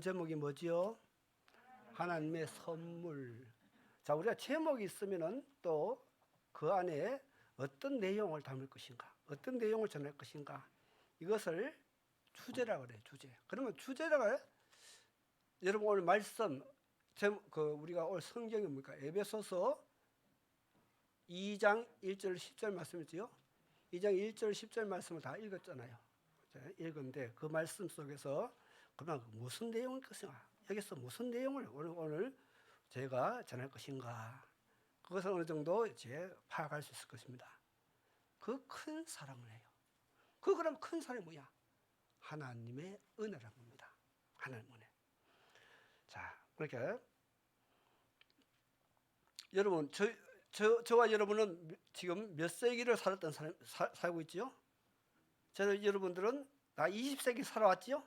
제목이 뭐지요? 하나님의 선물. 자, 우리가 제목이 있으면은 또 그 안에 어떤 내용을 담을 것인가, 어떤 내용을 전할 것인가, 이것을 주제라고 그래요. 주제. 그러면 주제라가 여러분 오늘 말씀 우리가 오늘 성경이 뭡니까? 에베소서 2장 1절 10절 말씀이지요. 2장 1절 10절 말씀을 다 읽었잖아요. 읽은데 그 말씀 속에서 그러면 무슨 내용일 것인가? 여기서 무슨 내용을 오늘 제가 전할 것인가? 그것을 어느 정도 이제 파악할 수 있을 것입니다. 그 큰 사랑을 해요. 그럼 큰 사랑이 뭐야? 하나님의 은혜라는 겁니다. 하나님의 은혜. 자, 그러니까 여러분, 저와 여러분은 지금 몇 세기를 살았던 살고 있지요? 여러분들은 나 20세기 살아왔지요?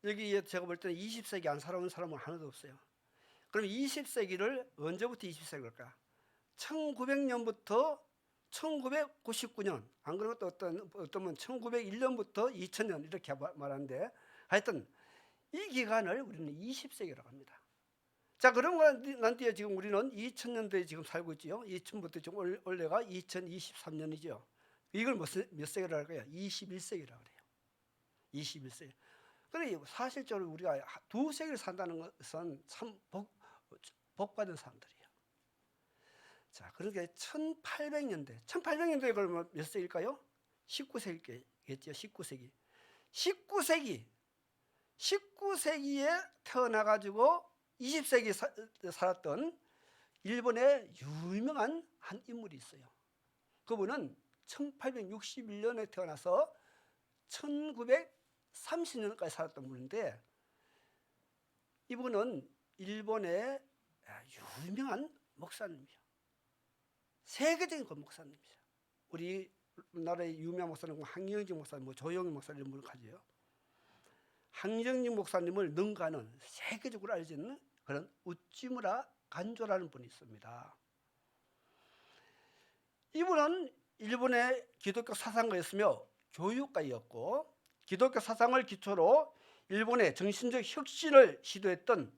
여기 제가 볼 때는 20세기 안 살아온 사람은 하나도 없어요. 그럼 20세기를 언제부터 20세기일까? 1900년부터 1999년, 안 그러면 또 어떤 분 1901년부터 2000년 이렇게 말하는데, 하여튼 이 기간을 우리는 20세기라고 합니다. 자, 그런 난 뒤에 지금 우리는 2000년대에 지금 살고 있지요. 2000부터 지금 올해가 2023년이죠. 이걸 몇 세기라고 할까요? 21세기라고 그래요. 21세기. 그런데 사실적으로 우리가 두 세기를 산다는 것은 참 복받은 사람들이에요. 자, 그러니까 1800년대 그러면 몇 세기일까요? 19세기겠죠. 19세기에 태어나가지고 20세기 살았던 일본의 유명한 한 인물이 있어요. 그분은 1861년에 태어나서 1930년까지 살았던 분인데, 이분은 일본의 유명한 목사님이에요. 세계적인 그 목사님이죠. 우리나라의 유명한 목사님, 황영진 목사님, 조영희 목사님 이런 분을 가져요. 황영진 목사님을 능가하는 세계적으로 알려지는 그런 우찌무라 간조라는 분이 있습니다. 이분은 일본의 기독교 사상가였으며 교육가였고, 기독교 사상을 기초로 일본의 정신적 혁신을 시도했던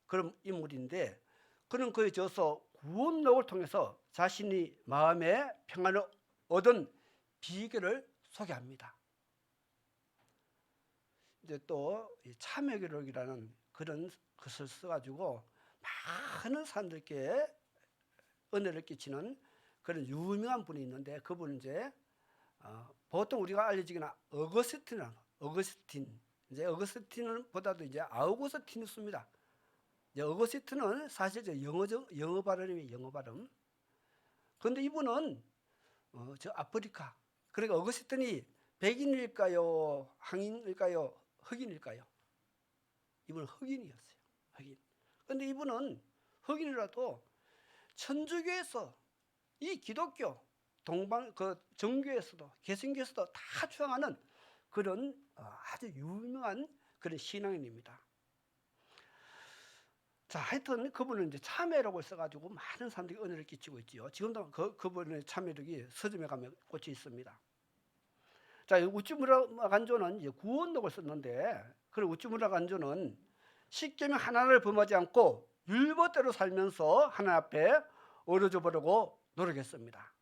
그런 인물인데, 그는 그에 저어서 구원록을 통해서 자신이 마음의 평안을 얻은 비결을 소개합니다. 이제 또 참회기록이라는 그런 것을 써가지고 많은 사람들께 은혜를 끼치는 그런 유명한 분이 있는데, 그분은 이제 보통 우리가 알려지기는 어거스틴. 이제 어거스틴보다도 이제 아우구스티누스입니다. 어거스틴은 사실 영어 발음이에요. 영어 발음. 그런데 이분은 저 아프리카. 그러니까 어거스틴이 백인일까요? 황인일까요? 흑인일까요? 이분은 흑인이었어요. 흑인. 그런데 이분은 흑인이라도 천주교에서 이 기독교 정교에서도 개신교에서도 다 주장하는 그런 아주 유명한 그런 신앙인입니다. 자, 하여튼 그분은 이제 참회록을 써가지고 많은 사람들이 은혜를 끼치고 있지요. 지금도 그분의 참회록이 서점에 가면 꽂혀 있습니다. 자, 우찌무라 간조는 이제 구원록을 썼는데, 그 우찌무라 간조는 십계명 하나를 범하지 않고 율법대로 살면서 하나님 앞에 어려져 보려고 노력했습니다.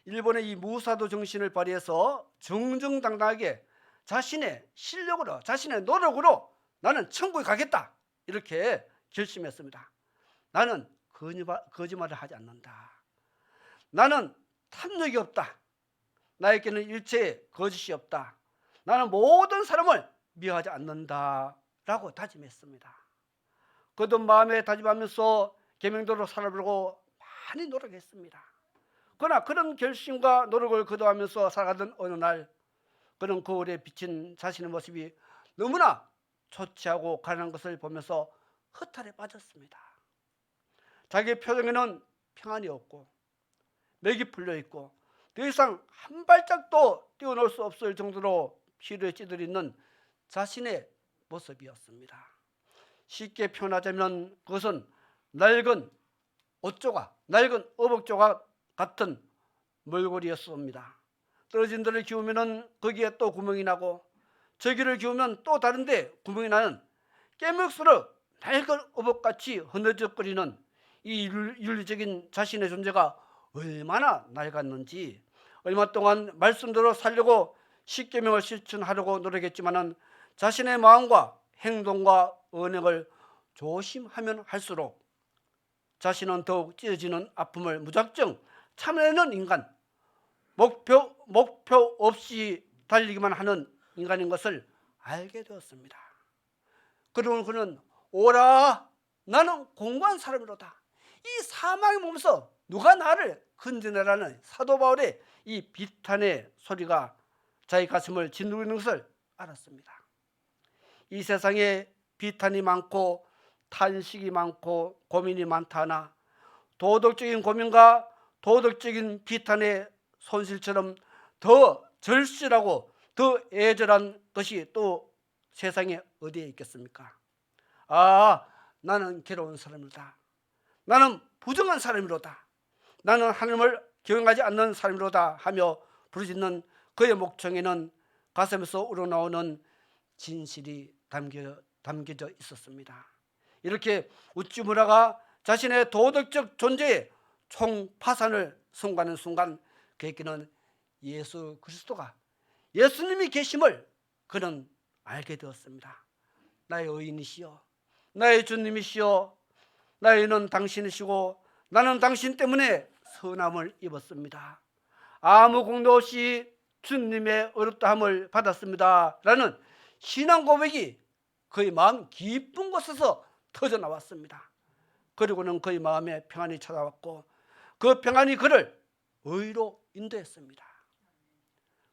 일본의 이 무사도 정신을 발휘해서 정정당당하게 자신의 실력으로, 자신의 노력으로 나는 천국에 가겠다, 이렇게 결심했습니다. 나는 거짓말을 하지 않는다. 나는 탐욕이 없다. 나에게는 일체의 거짓이 없다. 나는 모든 사람을 미워하지 않는다 라고 다짐했습니다. 그도 마음에 다짐하면서 계명대로 살아보려고 많이 노력했습니다. 그러나 그런 결심과 노력을 거듭하면서 살아가던 어느 날, 그런 거울에 비친 자신의 모습이 너무나 초췌하고 가난한 것을 보면서 허탈에 빠졌습니다. 자기의 표정에는 평안이 없고 맥이 풀려있고 더 이상 한 발짝도 뛰어놀 수 없을 정도로 피로에 찌들있는 자신의 모습이었습니다. 쉽게 표현하자면 그것은 낡은 옷조각, 낡은 어복조각 같은 몰골이었습니다. 떨어진 데를 기우면 거기에 또 구멍이 나고, 저기를 기우면 또 다른데 구멍이 나는 깨물수록 낡은 어복같이 흐느적거리는 이 윤리적인 자신의 존재가 얼마나 낡았는지, 얼마 동안 말씀대로 살려고 십계명을 실천하려고 노력했지만은 자신의 마음과 행동과 언행을 조심하면 할수록 자신은 더욱 찢어지는 아픔을 무작정 참아내는 인간, 목표 없이 달리기만 하는 인간인 것을 알게 되었습니다. 그리고 그는 오라, 나는 공고한 사람이로다. 이 사망의 몸에서 누가 나를 건져내라는 사도 바울의 이 비탄의 소리가 자기 가슴을 짓누르고 있는 것을 알았습니다. 이 세상에 비탄이 많고 탄식이 많고 고민이 많다 하나 도덕적인 고민과 도덕적인 비탄의 손실처럼 더 절실하고 더 애절한 것이 또 세상에 어디에 있겠습니까? 아, 나는 괴로운 사람이로다. 나는 부정한 사람이로다. 나는 하나님을 경외하지 않는 사람이로다 하며 부르짖는 그의 목청에는 가슴에서 우러나오는 진실이 담겨져 있었습니다. 이렇게 우찌무라가 자신의 도덕적 존재의 총파산을 선고하는 순간 그에게는 예수 그리스도가, 예수님이 계심을 그는 알게 되었습니다. 나의 의인이시여, 나의 주님이시여, 나의는 당신이시고 나는 당신 때문에 선함을 입었습니다. 아무 공도 없이 주님의 어렵다함을 받았습니다 라는 신앙 고백이 그의 마음 깊은 곳에서 터져 나왔습니다. 그리고는 그의 마음에 평안이 찾아왔고 그 평안이 그를 의로 인도했습니다.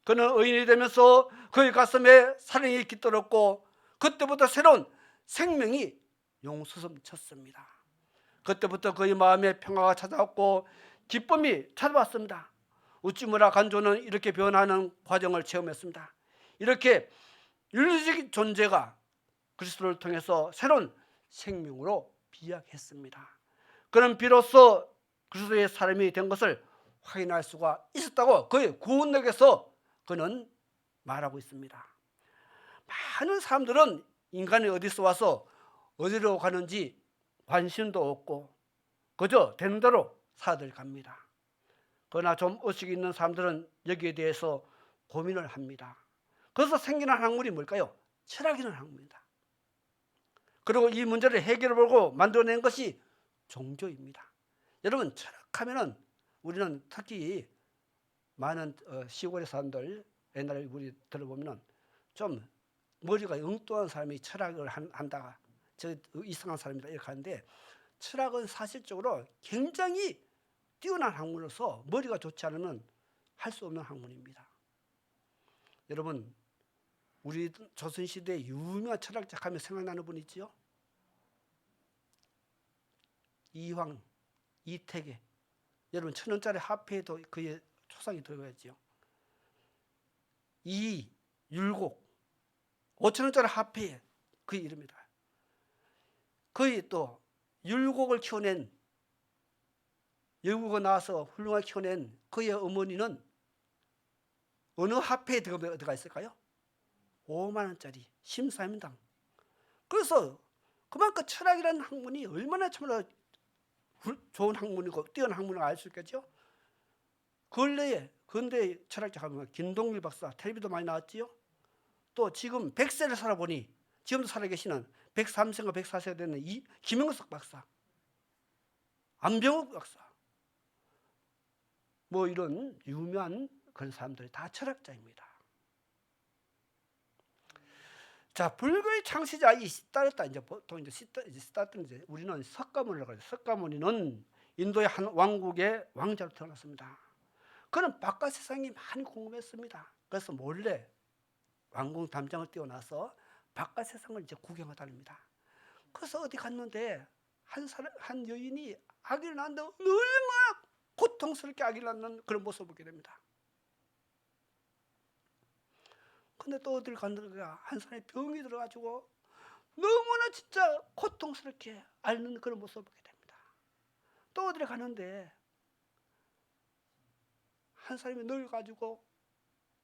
그는 의인이 되면서 그의 가슴에 사랑이 깃들었고 그때부터 새로운 생명이 용솟음쳤습니다. 그때부터 그의 마음에 평화가 찾아왔고 기쁨이 찾아왔습니다. 우찌무라 간조는 이렇게 변하는 과정을 체험했습니다. 이렇게 윤리적인 존재가 그리스도를 통해서 새로운 생명으로 비약했습니다. 그는 비로소 그리스도의 사람이 된 것을 확인할 수가 있었다고 그의 구원력에서 그는 말하고 있습니다. 많은 사람들은 인간이 어디서 와서 어디로 가는지 관심도 없고 그저 되는 대로 살아들 갑니다. 그러나 좀 의식이 있는 사람들은 여기에 대해서 고민을 합니다. 그래서 생기는 학문이 뭘까요? 철학이라는 학문입니다. 그리고 이 문제를 해결해보고 만들어낸 것이 종교입니다. 여러분, 철학하면은 우리는 특히 많은 시골의 사람들, 옛날에 우리 들어보면 좀 머리가 엉뚱한 사람이 철학을 한다가 저 이상한 사람이다 이렇게 하는데, 철학은 사실적으로 굉장히 뛰어난 학문으로서 머리가 좋지 않으면 할 수 없는 학문입니다. 여러분, 우리 조선시대의 유명한 철학자 하면 생각나는 분 있지요? 이황, 이태계. 여러분, 1,000원짜리 화폐에도 그의 초상이 들어가야지요. 율곡, 5,000원짜리 화폐에 그의 이름이다. 그의 또 율곡을 키워낸, 영국에 나와서 훌륭하게 키워낸 그의 어머니는 어느 화폐에 들어가 있을까요? 5만 원짜리 심사임당. 그래서 그만큼 철학이라는 학문이 얼마나 참으로 좋은 학문이고 뛰어난 학문을 알 수 있겠죠. 근래에 근대 철학자 하면 김동길 박사, 텔레비도 많이 나왔지요. 또 지금 100세를 살아보니 지금도 살아계시는 103세가 104세가 되는 이 김영석 박사, 안병욱 박사, 뭐 이런 유명한 그런 사람들이 다 철학자입니다. 자, 불교의 창시자 이 시다르타, 이제 보통 이제 시다르타는 이제 우리는 석가모니라고 하죠. 석가모니는 인도의 한 왕국의 왕자로 태어났습니다. 그는 바깥 세상이 많이 궁금했습니다. 그래서 몰래 왕궁 담장을 띄워놔서 바깥 세상을 이제 구경하다 다닙니다. 그래서 어디 갔는데 한 여인이 아기를 낳는데 얼마나 고통스럽게 아기를 낳는 그런 모습을 보게 됩니다. 근데 또 어딜 갔는가 한 사람이 병이 들어가지고 너무나 진짜 고통스럽게 앓는 그런 모습을 보게 됩니다. 또 어딜 가는데 한 사람이 늙어가지고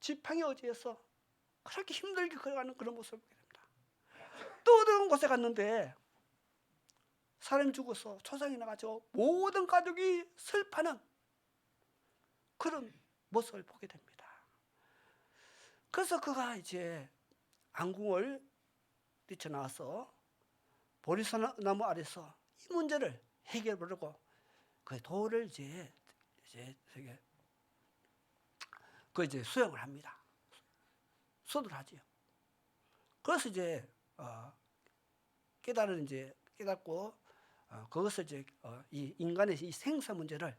지팡이 어지에서 그렇게 힘들게 걸어가는 그런 모습을 보게 됩니다. 어두운 곳에 갔는데 사람이 죽어서 초상이 나가지고 모든 가족이 슬퍼하는 그런 모습을 보게 됩니다. 그래서 그가 이제 안궁을 뛰쳐나와서 보리나무 아래서 이 문제를 해결해 보려고 그 돌을 이제 수영을 합니다. 수도를 하지요. 그래서 이제 깨닫고 그것을 이제 이 인간의 이 생사 문제를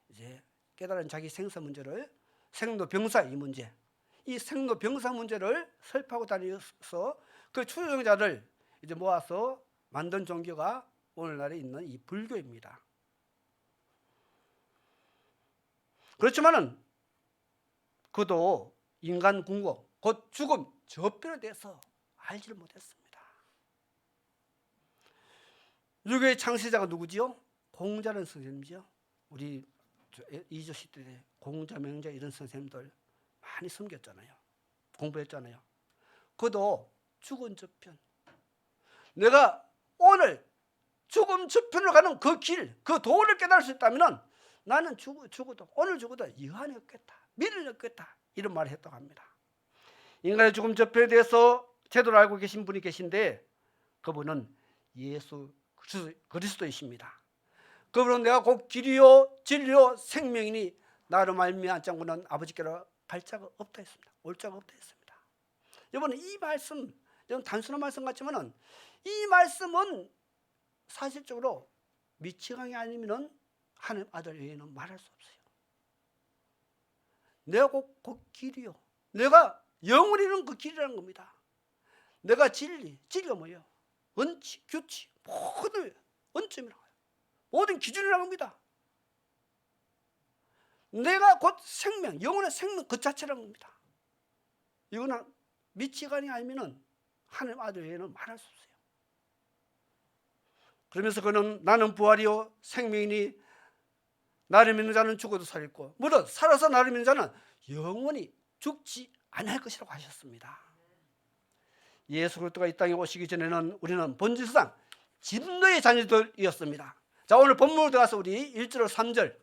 이제 깨달은 자기 생사 문제를 생로병사 이 생로병사 문제를 설파하고 다니면서 그 추종자를 이제 모아서 만든 종교가 오늘날에 있는 이 불교입니다. 그렇지만은 그도 인간 궁극 곧 죽음 저편에 대해서 알지를 못했습니다. 유교의 창시자가 누구지요? 공자라는 선생님이죠. 우리 이조 시대 공자, 명자 이런 선생님들 많이 섬겼잖아요. 공부했잖아요. 그도 죽음 저편, 내가 오늘 죽음 저편으로 가는 그 길, 그 도를 깨달을 수 있다면 나는 오늘 죽어도 여한이 없겠다, 미련이 없겠다, 이런 말을 했다고 합니다. 인간의 죽음 저편에 대해서 제대로 알고 계신 분이 계신데 그분은 예수 그리스도이십니다. 그분은 내가 곧 길이요 진리요 생명이니 나로 말미암지 않고는 아버지께로 갈 자가 없다 했습니다. 올 자가 없다 했습니다. 여러분, 이 말씀, 단순한 말씀 같지만은 이 말씀은 사실적으로 미치광이 아니면은 하나님 아들 외에는 말할 수 없어요. 내가 곧 길이요, 내가 영원히 이루는 그 길이라는 겁니다. 내가 진리가 뭐예요? 원칙, 규칙, 모든 원점이라고 해요. 모든 기준이라고 합니다. 내가 곧 생명, 영혼의 생명 그 자체라는 겁니다. 이거는 미치광이 아니면은 하나님 아들 외에는 말할 수 없어요. 그러면서 그는 나는 부활이요 생명이니 나를 믿는 자는 죽어도 살고 무릇 살아서 나를 믿는 자는 영원히 죽지 않을 것이라고 하셨습니다. 예수 그리스도가 이 땅에 오시기 전에는 우리는 본질상 진노의 자녀들이었습니다. 자, 오늘 본문으로 들어가서 우리 1절 3절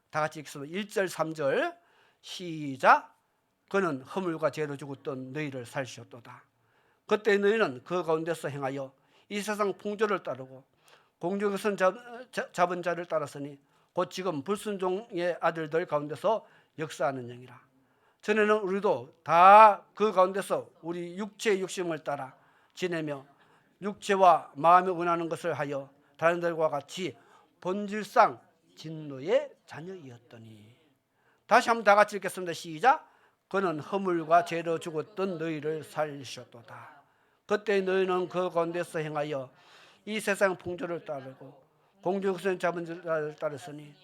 다 같이 읽겠습니다. 1절 3절 시작. 그는 허물과 죄로 죽었던 너희를 살리셨도다. 그때 너희는 그 가운데서 행하여 이 세상 풍조를 따르고 공중에서 잡은 자를 따랐으니 곧 지금 불순종의 아들들 가운데서 역사하는 영이라. 전에는 우리도 다 그 가운데서 우리 육체의 욕심을 따라 지내며 육체와 마음에 원하는 것을 하여 다른 들과 같이 본질상 진노의 자녀이었더니. 다시 한번 다 같이 읽겠습니다. 시작. 그는 허물과 죄로 죽었던 너희를 살리셨도다. 그때 너희는 그 가운데서 행하여 이 세상 풍조를 따르고 공중에서 잡은 자를 따르으니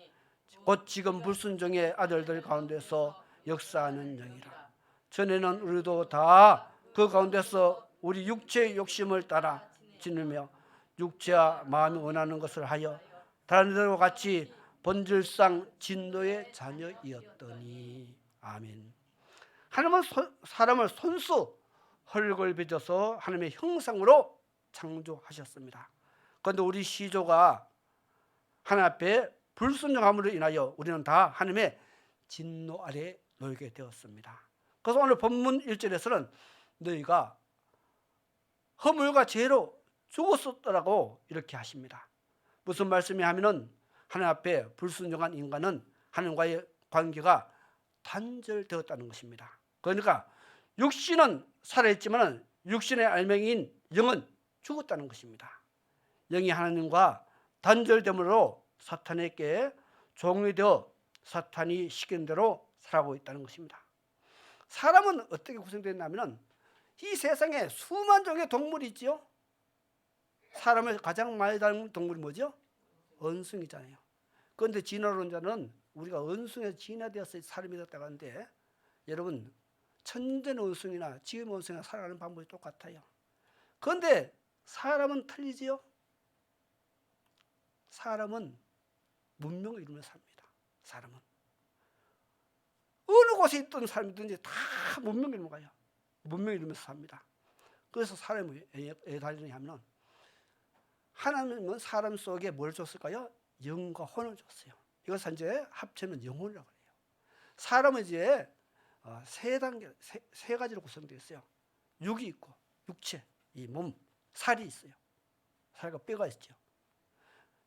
곧 지금 불순종의 아들들 가운데서 역사하는 영이라. 전에는 우리도 다 그 가운데서 우리 육체의 욕심을 따라 지누며 육체와 마음이 원하는 것을 하여 다른 이들과 같이 본질상 진노의 자녀이었더니. 아멘. 하나님은 사람을 손수 흙을 빚어서 하나님의 형상으로 창조하셨습니다. 그런데 우리 시조가 하나님 앞에 불순종함으로 인하여 우리는 다 하나님의 진노 아래 놓이게 되었습니다. 그래서 오늘 본문 1절에서는 너희가 허물과 죄로 죽었었더라고 이렇게 하십니다. 무슨 말씀이 하면은 하나님 앞에 불순종한 인간은 하나님과의 관계가 단절되었다는 것입니다. 그러니까 육신은 살아있지만 육신의 알맹이인 영은 죽었다는 것입니다. 영이 하나님과 단절됨으로 사탄에게 종이 되어 사탄이 시키는 대로 살아가고 있다는 것입니다. 사람은 어떻게 구성되었냐면 이 세상에 수만 종의 동물이 있지요. 사람을 가장 많이 닮은 동물이 뭐죠? 원숭이잖아요. 그런데 진화론자는 우리가 원숭이에서 진화되어서 사람이 됐다고 하는데, 여러분, 천년 원숭이나 지금 원숭이나 살아가는 방법이 똑같아요. 그런데 사람은 틀리지요. 사람은 문명을 이루면서 삽니다. 사람은 어느 곳에 있던 사람이든지 다 문명을 이루면서 가요. 문명을 이루면서 삽니다. 그래서 사람이 왜 달리느냐 하면 하나님은 사람 속에 뭘 줬을까요? 영과 혼을 줬어요. 이것은 이제 합치면 영혼이라고 해요. 사람은 이제 세 가지로 구성되어 있어요. 육이 있고, 육체, 이 몸, 살이 있어요. 살과 뼈가 있죠.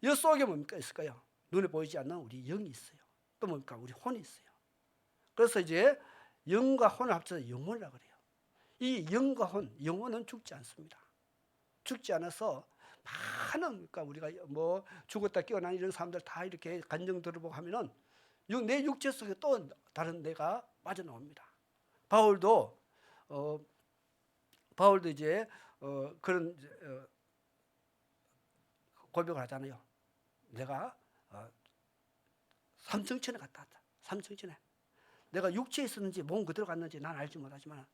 이 속에 뭡니까 있을까요? 눈에 보이지 않는 우리 영이 있어요. 또 뭡니까? 우리 혼이 있어요. 그래서 이제 영과 혼을 합쳐서 영혼이라고 그래요. 이 영과 혼, 영혼은 죽지 않습니다. 죽지 않아서 많은, 그러니까 우리가 뭐 죽었다 깨어난 이런 사람들 다 이렇게 간증 들어보고 하면은 내 육체 속에 또 다른 내가 빠져나옵니다. 바울도 이제 그런 고백을 하잖아요. 내가 삼층천에 갔다 왔다. 삼층천에. 내가 육체에 있었는지 몸 그대로 갔는지 난 알지 못하지만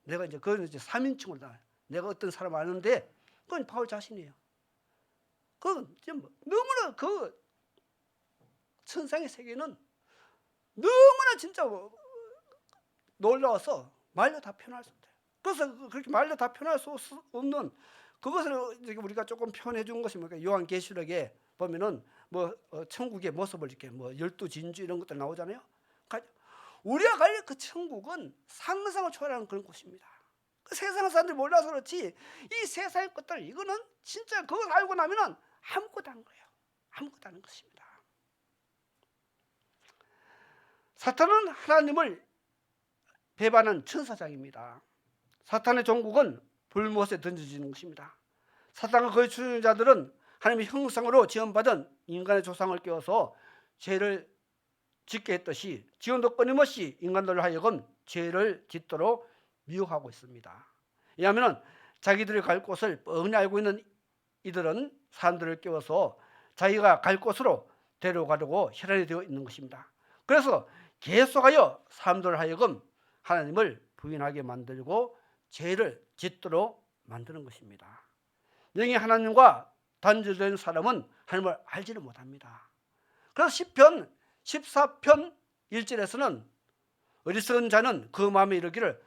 내가 이제 그건 이제 3인칭으로 나와요. 내가 어떤 사람 아는데 그건 바울 자신이에요. 그건 너무나 그 천상의 세계는 너무나 진짜 놀라워서 말로 다 표현할 수 없어요. 그래서 그렇게 말로 다 표현할 수 없는 그것을 우리가 조금 표현해 준 것이 뭡니까? 요한계시록에 보면은 뭐 천국의 모습을 이렇게 뭐 12진주 이런 것들 나오잖아요. 우리가 갈 그 천국은 상상을 초월하는 그런 곳입니다. 그 세상 사람들이 몰라서 그렇지 이 세상의 것들 이거는 진짜 그걸 알고 나면은 아무것도 아닌 거예요. 아무것도 아닌 것입니다. 사탄은 하나님을 배반한 천사장입니다. 사탄의 종국은 불못에 던져지는 것입니다. 사탄과 그의 추종자들은 하나님의 형상으로 지원받은 인간의 조상을 깨워서 죄를 짓게 했듯이 지금도 끊임없이 인간들을 하여금 죄를 짓도록 미혹하고 있습니다. 왜냐하면 자기들이 갈 곳을 뻔히 알고 있는 이들은 사람들을 깨워서 자기가 갈 곳으로 데려가려고 혈안이 되어 있는 것입니다. 그래서 계속하여 사람들을 하여금 하나님을 부인하게 만들고 죄를 짓도록 만드는 것입니다. 영이 하나님과 단절된 사람은 하나님을 알지를 못합니다. 그래서 시편 14편 1절에서는 어리석은 자는 그 마음에 이르기를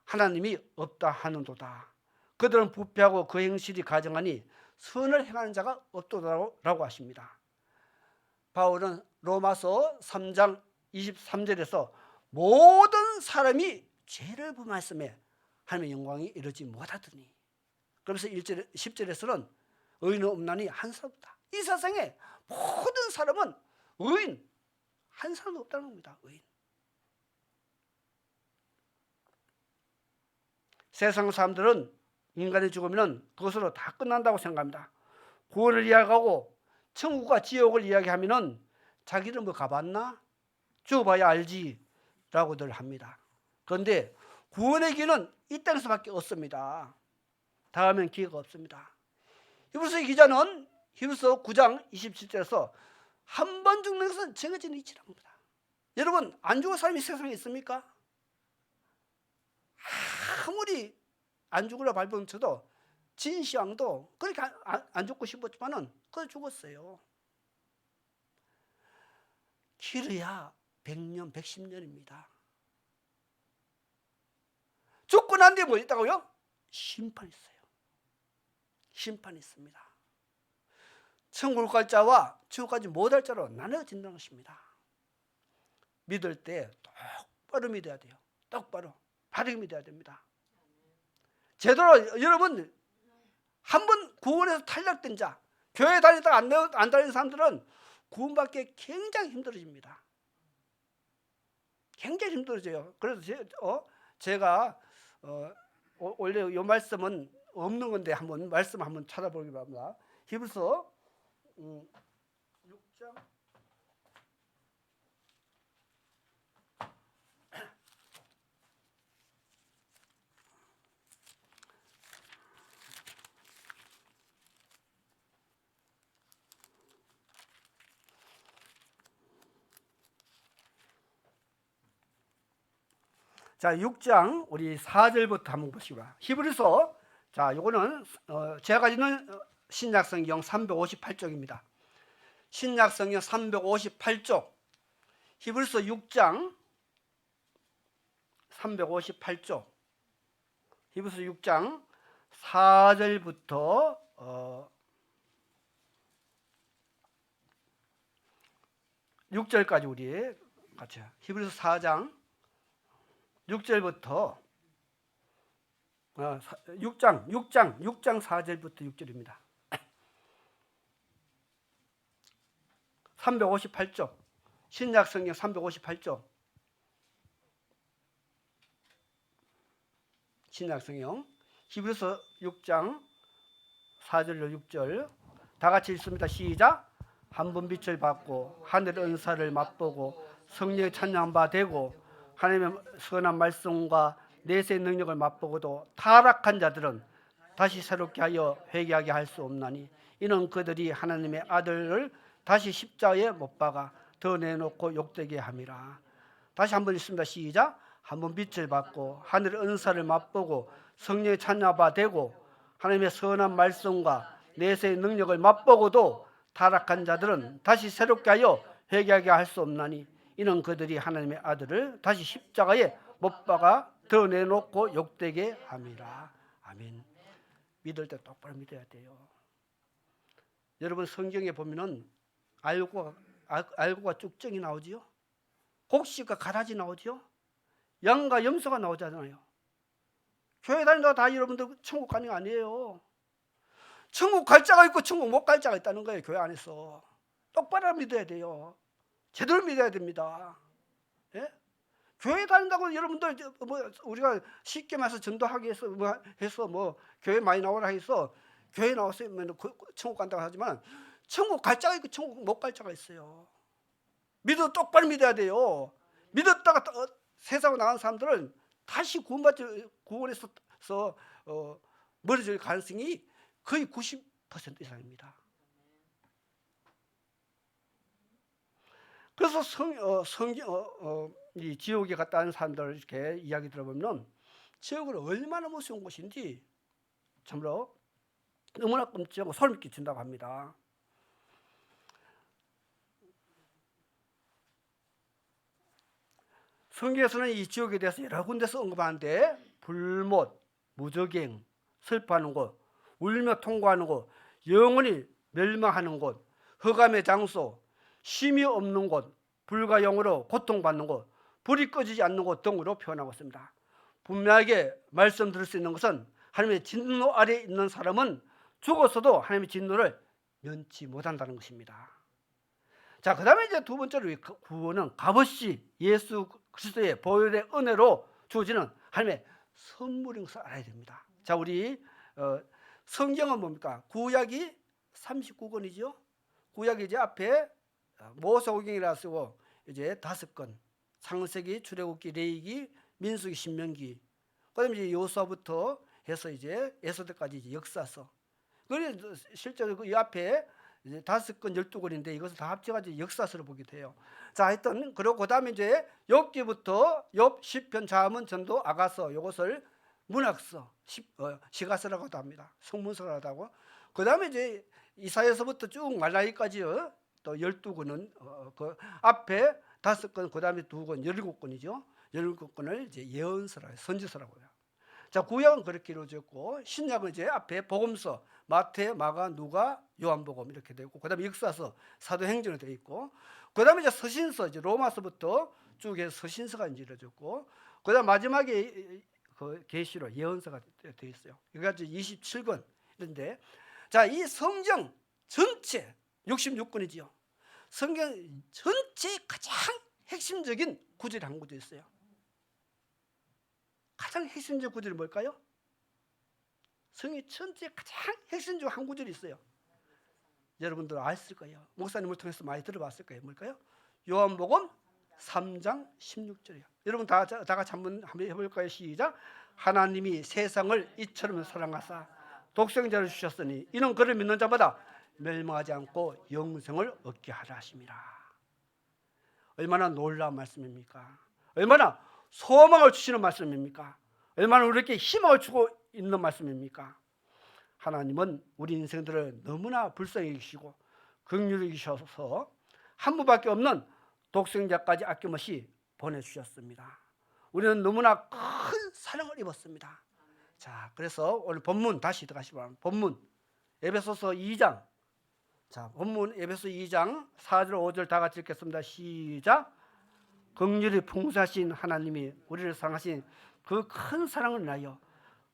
하나님이 없다 하는도다. 그들은 부패하고 그 행실이 가증하니 선을 행하는 자가 없도다라고 하십니다. 바울은 로마서 3장 23절에서 모든 사람이 죄를 범하였음에 하나님의 영광이 이르지 못하더니, 그러면서 10절에서는 의인은 없나니 한 사람도 없다. 이 세상에 모든 사람은 의인 한 사람도 없다는 겁니다. 의인. 세상 사람들은 인간이 죽으면 그것으로 다 끝난다고 생각합니다. 구원을 이야기하고 천국과 지옥을 이야기하면 자기는 뭐 가봤나? 죽어봐야 알지 라고들 합니다. 그런데 구원의 길은 이 땅에서밖에 없습니다. 다음엔 기회가 없습니다. 히브리서 기자는 히브리서 9장 27절에서 한 번 죽는 것은 정해진 이치랍니다. 여러분, 안 죽을 사람이 세상에 있습니까? 아무리 안 죽으려 발버둥쳐도 진시황도 그렇게 안 죽고 싶었지만은 그걸 죽었어요. 길어야 100년, 110년입니다. 죽고 난 뒤에 뭐 있다고요? 심판이 있어요. 심판이 있습니다. 천국 갈 자와 천국 가지 못할 자로 나눠진다는 것입니다. 믿을 때 똑바로 믿어야 돼요. 똑바로 바르게 믿어야 됩니다. 제대로 여러분 한 번 구원에서 탈락된 자, 교회 다니다가 안 다니는 사람들은 구원받기 굉장히 힘들어집니다. 굉장히 힘들어져요. 그래서 제가 원래 이 말씀은 없는 건데 한번 말씀 한번 찾아보기 바랍니다. 히브리서 6장 자, 6장 우리 4절부터 한번 보시고요. 히브리서, 자, 요거는 제가 가지는 신약성경 358쪽입니다. 신약성경 358쪽, 히브리서 6장 358쪽. 히브리서 6장 4절부터 6절까지 우리 같이 히브리서 4장 6절부터 6장 4절부터 6절입니다. 358쪽 신약 성경 358쪽 신약 성경 히브리서 6장 4절로 6절 다 같이 읽습니다. 시작. 한 번 빛을 받고 하늘의 은사를 맛보고 성령의 찬양 바 되고 하나님의 선한 말씀과 내세의 능력을 맛보고도 타락한 자들은 다시 새롭게 하여 회개하게 할 수 없나니 이는 그들이 하나님의 아들을 다시 십자가에 못 박아 더 내놓고 욕되게 함이라. 다시 한번 읽습니다. 시작. 한 번 빛을 받고 하늘의 은사를 맛보고 성령의 찬양 바 되고 하나님의 선한 말씀과 내세의 능력을 맛보고도 타락한 자들은 다시 새롭게 하여 회개하게 할 수 없나니 이는 그들이 하나님의 아들을 다시 십자가에 못 박아 더 내놓고 욕되게 함이라. 아멘. 믿을 때 똑바로 믿어야 돼요. 여러분 성경에 보면은 알고가 쭉정이 나오지요. 곡식과 가라지 나오지요. 양과 염소가 나오잖아요. 교회 다닌다고 다 여러분들 천국 가는 거 아니에요. 천국 갈 자가 있고 천국 못 갈 자가 있다는 거예요. 교회 안에서 똑바로 믿어야 돼요. 제대로 믿어야 됩니다. 예? 교회 다닌다고 여러분들 우리가 쉽게 말해서 전도하기 해서 교회 많이 나오라 해서 교회 나와서 천국 간다고 하지만 천국 갈 자가 있고 천국 못 갈 자가 있어요. 믿어 똑바로 믿어야 돼요. 믿었다가 세상으로 나간 사람들은 다시 구원에서 멀어질 가능성이 거의 90% 이상입니다. 그래서 이 지옥에 갔다 온 사람들 이렇게 이야기 들어보면 지옥은 얼마나 무서운 곳인지 참으로 너무나 끔찍하고 소름 끼친다고 합니다. 성경에서는 이 지옥에 대해서 여러 군데서 언급하는데 불못, 무저갱, 슬퍼하는 곳, 울며 통과하는 곳, 영원히 멸망하는 곳, 흑암의 장소, 쉼이 없는 곳, 불과 영으로 고통받는 곳, 불이 꺼지지 않는 곳 등으로 표현하고 있습니다. 분명하게 말씀드릴 수 있는 것은 하나님의 진노 아래에 있는 사람은 죽었어도 하나님의 진노를 면치 못한다는 것입니다. 자, 그 다음에 이제 두 번째로 구원은 값없이 예수 그리스도의 보혈의 은혜로 주어지는 하나님의 선물인 것을 알아야 됩니다. 자, 우리 성경은 뭡니까? 구약이 39권이죠. 구약이 이제 앞에 모세오경이라 쓰고 이제 5권, 창세기, 출애굽기, 레위기, 민수기, 신명기. 그다음에 이제 여호수아부터 해서 이제 에스더까지 이제 역사서. 그리고 실제로 이 앞에 이제 5권, 12권인데 이것을 다 합쳐가지고 역사서를 보게 돼요. 자, 하여튼 그리고 그다음에 이제 욥기부터 욥, 시편, 잠언, 전도, 아가서 이것을 문학서, 시가서라고도 합니다. 성문서라고 하고. 그다음에 이제 이사야서부터 쭉 말라기까지 또 12권은 그 앞에 5권, 그다음에 2권, 17권이죠. 17권을 이제 예언서라고 해요. 선지서라고 해요. 자, 구약은 그렇게 이루어졌고 신약은 이제 앞에 복음서, 마태, 마가, 누가, 요한복음 이렇게 되어 있고 그다음에 역사서, 사도행전으로 되어 있고 그다음에 이제 서신서, 이제 로마서부터 쭉 해서 서신서가 이제 이루어졌고 그다음 마지막에 그 계시록 예언서가 되어 있어요. 여기까지 27권 인데 자, 이 성경 전체 66권이지요. 성경 전체 가장 핵심적인 구절이 한 구절 있어요. 가장 핵심적 구절이 뭘까요? 성경 전체 가장 핵심적 한 구절이 있어요. 여러분들 아셨을 거예요. 목사님을 통해서 많이 들어봤을 거예요. 뭘까요? 요한복음 3장 16절이요. 여러분 다 같이 한번 해볼까요? 시작. 하나님이 세상을 이처럼 사랑하사 독생자를 주셨으니 이는 그를 믿는 자마다 멸망하지 않고 영생을 얻게 하라 하심이라. 얼마나 놀라운 말씀입니까? 얼마나 소망을 주시는 말씀입니까? 얼마나 우리에게 희망을 주고 있는 말씀입니까? 하나님은 우리 인생들을 너무나 불쌍히 여기시고 긍휼히 여기셔서 한 분밖에 없는 독생자까지 아낌없이 보내주셨습니다. 우리는 너무나 큰 사랑을 입었습니다. 자, 그래서 오늘 본문 다시 들어가시기 바랍니다. 본문 에베소서 2장. 자, 본문 에베소 2장 4절 5절 다 같이 읽겠습니다. 시작. 긍휼이 풍성하신 하나님이 우리를 사랑하신 그 큰 사랑을 인하여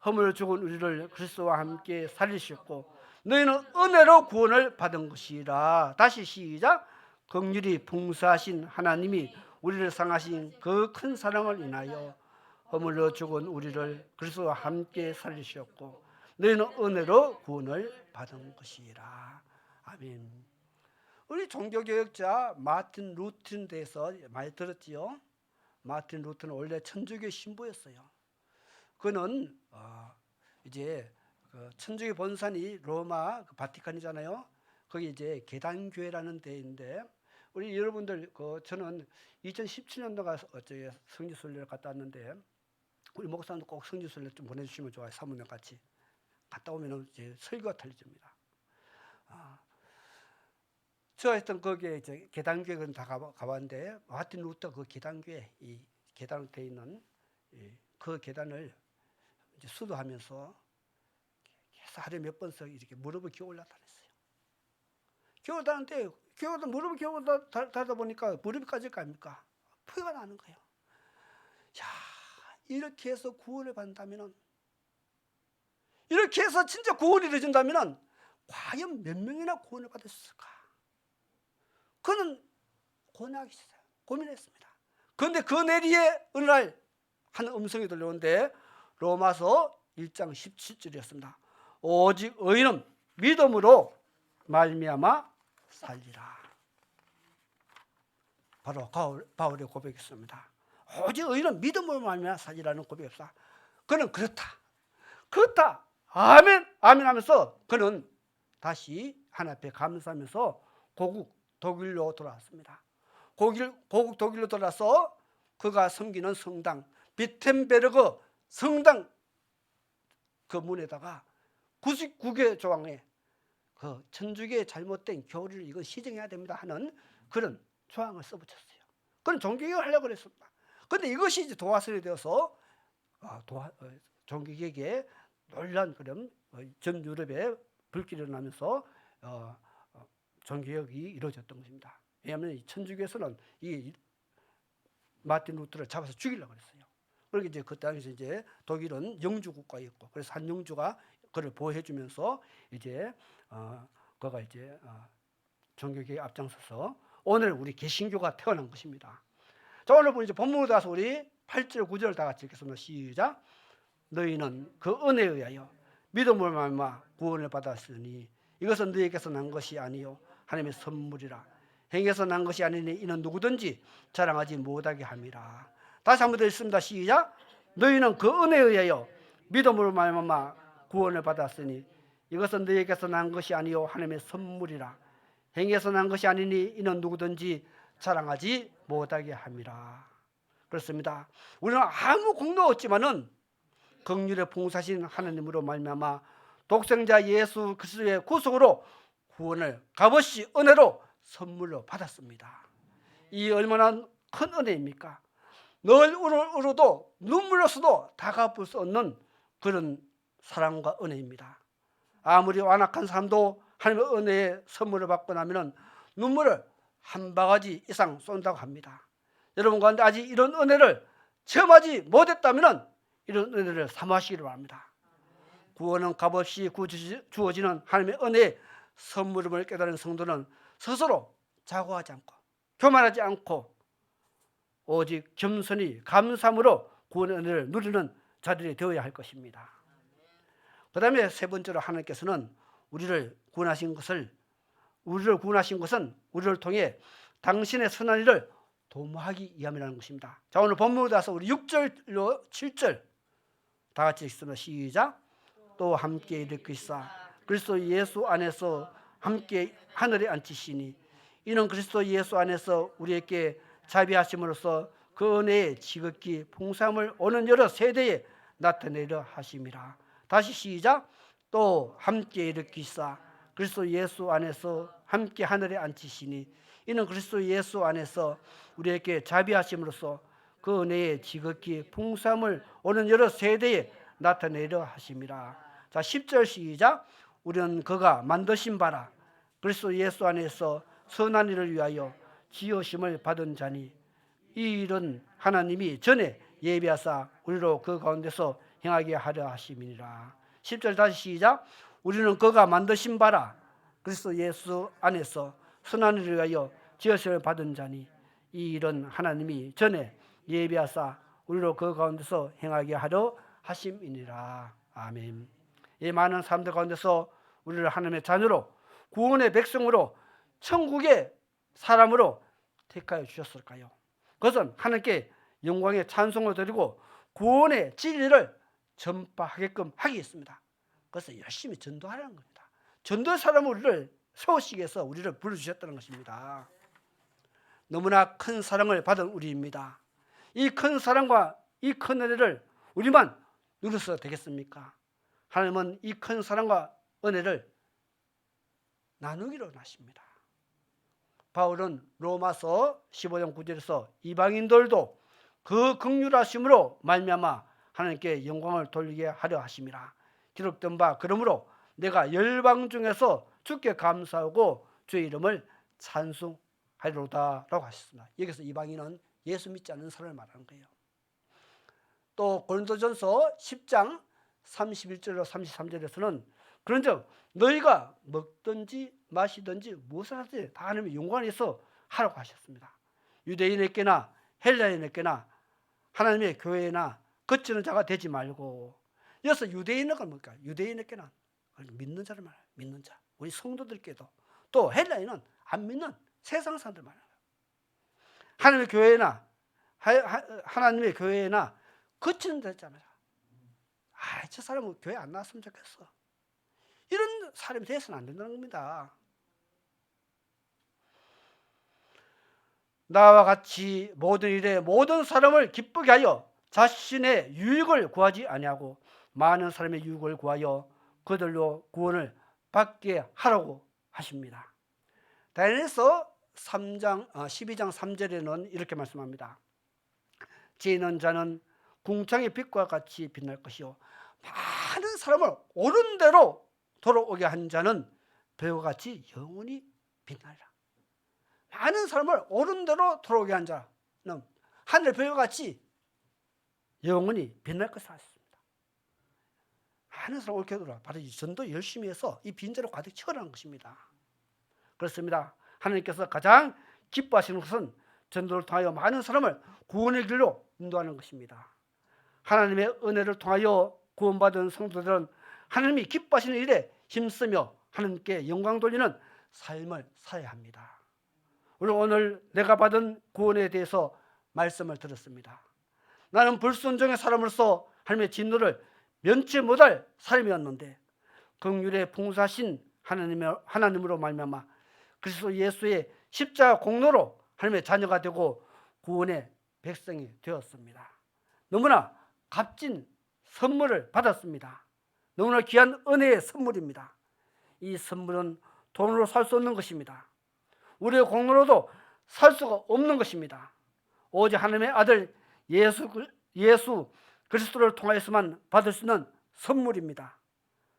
허물로 죽은 우리를 그리스도와 함께 살리셨고 너희는 은혜로 구원을 받은 것이라. 다시 시작. 긍휼이 풍성하신 하나님이 우리를 사랑하신 그 큰 사랑을 인하여 허물로 죽은 우리를 그리스도와 함께 살리셨고 너희는 은혜로 구원을 받은 것이라. 아멘. 우리 종교개혁자 마틴 루터에 대해서 많이 들었지요. 마틴 루터는 원래 천주교 신부였어요. 그는 이제 그 천주교 본산이 로마 그 바티칸이잖아요. 거기 이제 계단교회라는 데인데 우리 여러분들 저는 2017년도가 어째 성지순례를 갔다 왔는데 우리 목사님도 꼭 성지순례 좀 보내주시면 좋아요. 사모님 같이 갔다 오면 이제 설교가 틀려집니다. 저 하여튼 거기에 이제 계단교회는 다 가봤는데 마틴 루터 그 계단교회 이 계단으로 되어 있는 그 계단을 이제 수도하면서 계속 하루에 몇 번씩 이렇게 무릎을 기어 올라다녔어요. 기어 올라다는데 무릎을 기어 올라다니다 보니까 무릎이 까질 거 아닙니까? 표가 나는 거예요. 야, 이렇게 해서 구원을 받는다면은, 이렇게 해서 진짜 구원이 이루어진다면은 과연 몇 명이나 구원을 받을 수 있을까? 그는 고민하기 시작해요. 고민했습니다. 그런데 그 내리에 어느 날 한 음성이 들려오는데 로마서 1장 17절이었습니다. 오직 의인은 믿음으로 말미암아 살리라. 바로 바울의 고백이었습니다. 오직 의인은 믿음으로 말미암아 살리라는 고백이었다. 그는 그렇다 아멘 하면서 그는 다시 하나님 앞에 감사하면서 고국 독일로 돌아왔습니다. 고국 독일로 돌아서 그가 섬기는 성당 비텐베르그 성당 그 문에다가 99개 조항에 그 천주교의 잘못된 교리를 이거 시정해야 됩니다 하는 그런 조항을 써붙였어요. 그런 종교개혁을 하려고 그랬습니다. 그런데 이것이 이제 도화선이 되어서 종교개혁에 놀란 그런 전 유럽에 불길이 일어나면서 종교개혁이 이루어졌던 것입니다. 왜냐하면 이 천주교에서는 이 마틴 루터를 잡아서 죽이려고 했어요. 그러니까 이제 그 당시에 이제 독일은 영주 국가였고, 그래서 한 영주가 그를 보호해주면서 이제 그가 이제 종교개혁에 앞장서서 오늘 우리 개신교가 태어난 것입니다. 자, 오늘 이제 본문으로 가서 우리 8절 9절 다 같이 읽겠습니다. 시작. 너희는 그 은혜에 의하여 믿음으로 말미암아 구원을 받았으니 이것은 너희에게서 난 것이 아니요 하나님의 선물이라. 행해서 난 것이 아니니 이는 누구든지 자랑하지 못하게 함이라. 다시 한번 더 읽습니다. 시작. 너희는 그 은혜에 의하여 믿음으로 말미암아 구원을 받았으니 이것은 너희에게서 난 것이 아니요 하나님의 선물이라. 행해서 난 것이 아니니 이는 누구든지 자랑하지 못하게 함이라. 그렇습니다. 우리는 아무 공로 없지만은 긍휼에 풍성하신 하나님으로 말미암아 독생자 예수 그리스도의 구속으로 구원을 값없이 은혜로 선물로 받았습니다. 이 얼마나 큰 은혜입니까? 늘 울어도 눈물로서도 다 갚을 수 없는 그런 사랑과 은혜입니다. 아무리 완악한 사람도 하나님의 은혜의 선물을 받고 나면 눈물을 한 바가지 이상 쏜다고 합니다. 여러분 가운데 아직 이런 은혜를 체험하지 못했다면 이런 은혜를 사모하시기를 바랍니다. 구원은 값없이 주어지는 하나님의 은혜의 선물임을 깨달은 성도는 스스로 자고하지 않고 교만하지 않고 오직 겸손히 감사함으로 구원의 은혜를 누리는 자들이 되어야 할 것입니다. 그 다음에 세 번째로 하나님께서는 우리를 구원하신 것은 우리를 통해 당신의 선한 일을 도모하기 위함이라는 것입니다. 자, 오늘 본문으로 가서 우리 6절로 7절 다 같이 읽습니다. 시작. 또 함께 일으키사 그리스도 예수 안에서 함께 하늘에 앉히시니 이는 그리스도 예수 안에서 우리에게 자비하심으로써 그 은혜의 지극히 풍성함을 오는 여러 세대에 나타내려 하심이라. 다시 시작. 또 함께 일으키사 그리스도 예수 안에서 함께 하늘에 앉히시니 이는 그리스도 예수 안에서 우리에게 자비하심으로써 그 은혜의 지극히 풍성함을 오는 여러 세대에 나타내려 하심이라. 자, 10절 시작. 우리는 그가 만드신 바라 그리스도 예수 안에서 선한 일을 위하여 지으심을 받은 자니 이 일은 하나님이 전에 예비하사 우리로 그 가운데서 행하게 하려 하심이니라. 10절 다시 시작. 우리는 그가 만드신 바라 그리스도 예수 안에서 선한 일을 위하여 지으심을 받은 자니 이 일은 하나님이 전에 예비하사 우리로 그 가운데서 행하게 하려 하심이니라. 아멘. 이 많은 사람들 가운데서 우리를 하나님의 자녀로 구원의 백성으로 천국의 사람으로 택하여 주셨을까요? 그것은 하나님께 영광의 찬송을 드리고 구원의 진리를 전파하게끔 하기 있습니다. 그래서 열심히 전도하라는 겁니다. 전도의 사람을 우리를 세우시기 위해서 우리를 불러주셨다는 것입니다. 너무나 큰 사랑을 받은 우리입니다. 이 큰 사랑과 이 큰 은혜를 우리만 누려서 되겠습니까? 하나님은 이 큰 사랑과 은혜를 나누기로 하십니다. 바울은 로마서 15장 9절에서 이방인들도 그 긍휼하심으로 말미암아 하나님께 영광을 돌리게 하려 하심이라. 기록된 바 그러므로 내가 열방 중에서 주께 감사하고 주의 이름을 찬송하리로다 라고 하셨습니다. 여기서 이방인은 예수 믿지 않는 사람을 말하는 거예요. 또 고린도전서 10장 31절로 33절에서는 그런즉 너희가 먹든지 마시든지 무엇을 하든지 다 하나님의 영광 안에서 하라고 하셨습니다. 유대인에게나 헬라인에게나 하나님의 교회나 거치는 자가 되지 말고. 여기서 유대인은 뭡니까? 유대인에게나 믿는 자를 말해요. 믿는 자. 우리 성도들께도. 또 헬라인은 안 믿는 세상 사람들 말해요. 하나님의 교회나 하나님의 교회나 거치는 자 있잖아요. 저 사람은 교회 안 나왔으면 좋겠어. 이런 사람이 돼서는 안 된다는 겁니다. 나와 같이 모든 일에 모든 사람을 기쁘게 하여 자신의 유익을 구하지 아니하고 많은 사람의 유익을 구하여 그들로 구원을 받게 하라고 하십니다. 다니엘서 12장 3절에는 이렇게 말씀합니다. 지혜 있는 자는 궁창의 빛과 같이 빛날 것이요 많은 사람을 옳은 대로 돌아오게 한 자는 별과 같이 영원히 빛나리라. 많은 사람을 옳은 대로 돌아오게 한 자는 하늘의 별과 같이 영원히 빛날 것을 하셨습니다. 많은 사람 옳게 돌아 바로 이 전도 열심히 해서 이 빈자를 가득 채워라는 것입니다. 그렇습니다. 하나님께서 가장 기뻐하시는 것은 전도를 통하여 많은 사람을 구원의 길로 인도하는 것입니다. 하나님의 은혜를 통하여 구원받은 성도들은 하나님이 기뻐하시는 일에 힘쓰며 하나님께 영광 돌리는 삶을 살아야 합니다. 우리 오늘 내가 받은 구원에 대해서 말씀을 들었습니다. 나는 불순종의 사람으로서 하나님의 진노를 면치 못할 사람이었는데 긍휼의 풍성하신 하나님으로 말미암아 그리스도 예수의 십자가 공로로 하나님의 자녀가 되고 구원의 백성이 되었습니다. 너무나 값진 선물을 받았습니다. 너무나 귀한 은혜의 선물입니다. 이 선물은 돈으로 살 수 없는 것입니다. 우리의 공로로도 살 수가 없는 것입니다. 오직 하나님의 아들 예수 그리스도를 통하여서만 받을 수 있는 선물입니다.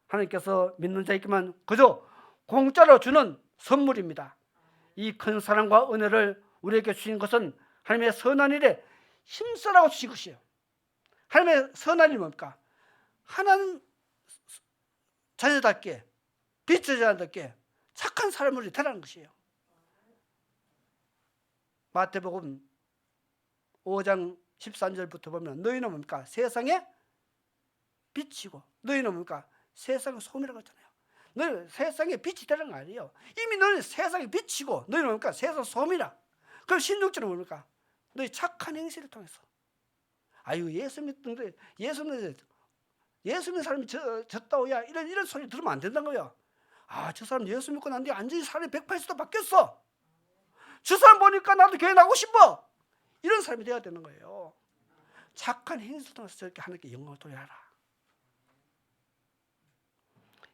하나님께서 믿는 자에게만 그저 공짜로 주는 선물입니다. 이 큰 사랑과 은혜를 우리에게 주신 것은 하나님의 선한 일에 힘쓰라고 주신 것이에요. 하나님의 선한 일이 뭡니까? 하나님 자녀답게 빛의 자녀답게 착한 사람으로 되라는 것이에요. 마태복음 5장 13절부터 보면 너희는 뭡니까? 세상에 빛이고 너희는 뭡니까? 세상의 소금이라고 했잖아요. 너희는 세상에 빛이 되는 거 아니에요. 이미 너희는 세상의 빛이고 너희는 뭡니까? 세상 소금이라. 그럼 16절은 뭡니까? 너희 착한 행실을 통해서 아유 예수 믿는데 예수 믿는 사람이 졌다오야 이런 소리 들으면 안 된다는 거예요. 저 사람 예수 믿고 난 뒤에 완전히 사람이 180도 바뀌었어. 저 사람 보니까 나도 교회 나오고 싶어. 이런 사람이 되어야 되는 거예요. 착한 행실을 통해서 저렇게 하나님께 영광을 돌려라.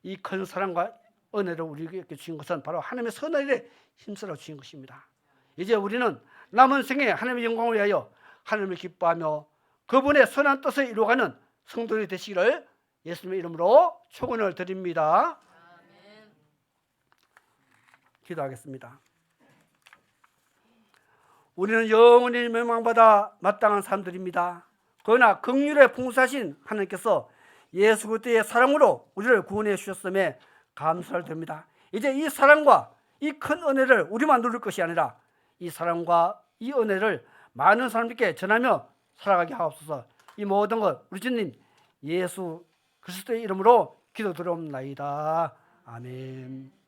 이 큰 사랑과 은혜를 우리에게 주신 것은 바로 하나님의 선한 일에 힘쓰라 주신 것입니다. 이제 우리는 남은 생에 하나님의 영광을 위하여 하나님을 기뻐하며 그분의 선한 뜻을 이루어가는 성도들이 되시기를 예수님의 이름으로 축원을 드립니다. 기도하겠습니다. 우리는 영원히 멸망받아 마땅한 사람들입니다. 그러나 긍휼에 풍성하신 하나님께서 예수 그리스도의 사랑으로 우리를 구원해 주셨음에 감사를 드립니다. 이제 이 사랑과 이 큰 은혜를 우리만 누릴 것이 아니라 이 사랑과 이 은혜를 많은 사람들께 전하며 살아가게 하옵소서. 이 모든 것 우리 주님 예수 그리스도의 이름으로 기도드리옵나이다. 아멘.